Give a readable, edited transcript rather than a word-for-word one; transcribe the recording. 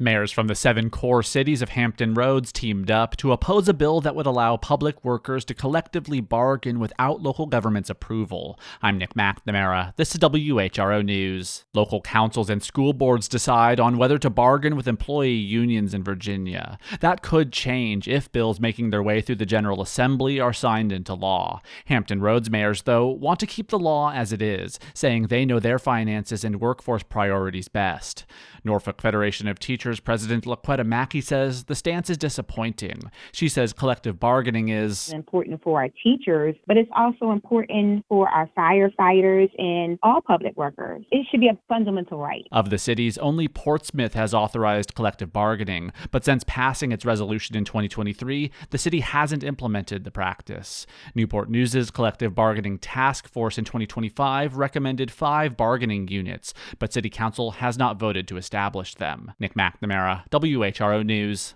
Mayors from the 7 core cities of Hampton Roads teamed up to oppose a bill that would allow public workers to collectively bargain without local government's approval. I'm Nick McNamara. This is WHRO News. Local councils and school boards decide on whether to bargain with employee unions in Virginia. That could change if bills making their way through the General Assembly are signed into law. Hampton Roads mayors, though, want to keep the law as it is, saying they know their finances and workforce priorities best. Norfolk Federation of Teachers President LaQuetta Mackey says the stance is disappointing. She says collective bargaining is important for our teachers, but it's also important for our firefighters and all public workers. It should be a fundamental right. Of the cities, only Portsmouth has authorized collective bargaining, but since passing its resolution in 2023, the city hasn't implemented the practice. Newport News' collective bargaining task force in 2025 recommended 5 bargaining units, but City Council has not voted to establish them. Nick McNamara, WHRO News.